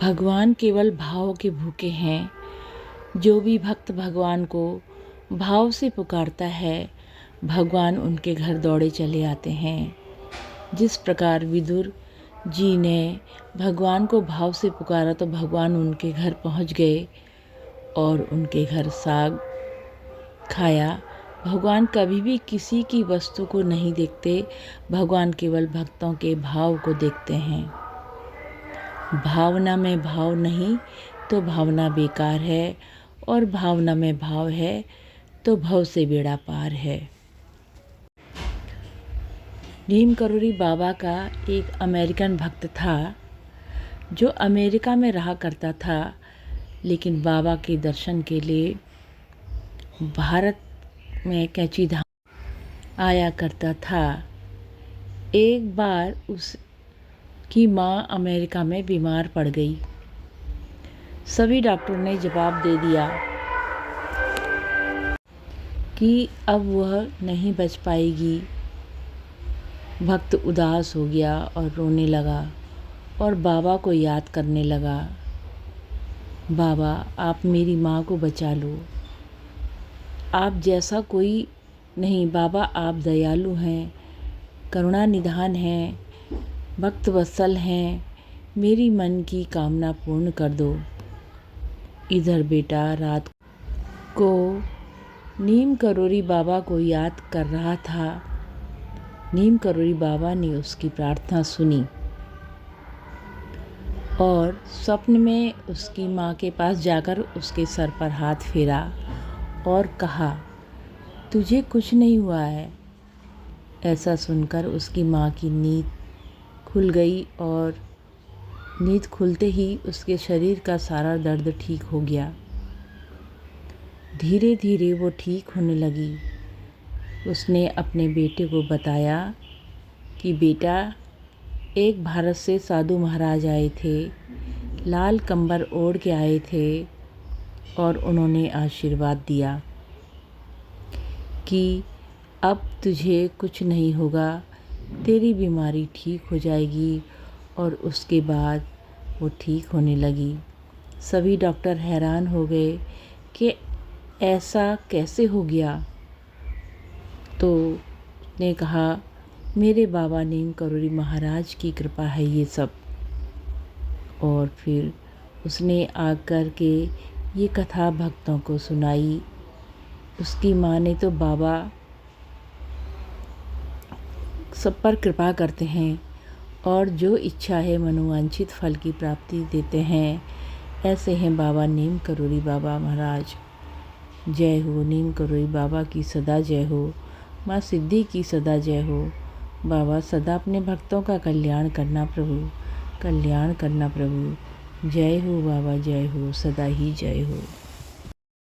भगवान केवल भाव के भूखे हैं। जो भी भक्त भगवान को भाव से पुकारता है, भगवान उनके घर दौड़े चले आते हैं। जिस प्रकार विदुर जी ने भगवान को भाव से पुकारा तो भगवान उनके घर पहुंच गए और उनके घर साग खाया। भगवान कभी भी किसी की वस्तु को नहीं देखते, भगवान केवल भक्तों के भाव को देखते हैं। भावना में भाव नहीं तो भावना बेकार है, और भावना में भाव है तो भव से बेड़ा पार है। नीम करोली बाबा का एक अमेरिकन भक्त था जो अमेरिका में रहा करता था, लेकिन बाबा के दर्शन के लिए भारत में कैंची धाम आया करता था। एक बार उसकी माँ अमेरिका में बीमार पड़ गई। सभी डॉक्टरों ने जवाब दे दिया कि अब वह नहीं बच पाएगी। भक्त उदास हो गया और रोने लगा और बाबा को याद करने लगा। बाबा, आप मेरी माँ को बचा लो। आप जैसा कोई नहीं बाबा, आप दयालु हैं, करुणा निधान हैं, भक्त वत्सल हैं, मेरी मन की कामना पूर्ण कर दो। इधर बेटा रात को नीम करोली बाबा को याद कर रहा था। नीम करोली बाबा ने उसकी प्रार्थना सुनी और स्वप्न में उसकी माँ के पास जाकर उसके सर पर हाथ फेरा और कहा, तुझे कुछ नहीं हुआ है। ऐसा सुनकर उसकी माँ की नींद खुल गई और नींद खुलते ही उसके शरीर का सारा दर्द ठीक हो गया। धीरे धीरे वो ठीक होने लगी। उसने अपने बेटे को बताया कि बेटा, एक भारत से साधु महाराज आए थे, लाल कंबल ओढ़ के आए थे और उन्होंने आशीर्वाद दिया कि अब तुझे कुछ नहीं होगा, तेरी बीमारी ठीक हो जाएगी। और उसके बाद वो ठीक होने लगी। सभी डॉक्टर हैरान हो गए कि ऐसा कैसे हो गया। तो उसने कहा, मेरे बाबा नीम करोली महाराज की कृपा है ये सब। और फिर उसने आकर के ये कथा भक्तों को सुनाई। उसकी माँ ने तो बाबा सब पर कृपा करते हैं और जो इच्छा है मनोवांछित फल की प्राप्ति देते हैं। ऐसे हैं बाबा नीम करोली बाबा महाराज। जय हो नीम करोली बाबा की सदा जय हो। माँ सिद्धि की सदा जय हो। बाबा सदा अपने भक्तों का कल्याण करना प्रभु, कल्याण करना प्रभु। जय हो बाबा, जय हो, सदा ही जय हो।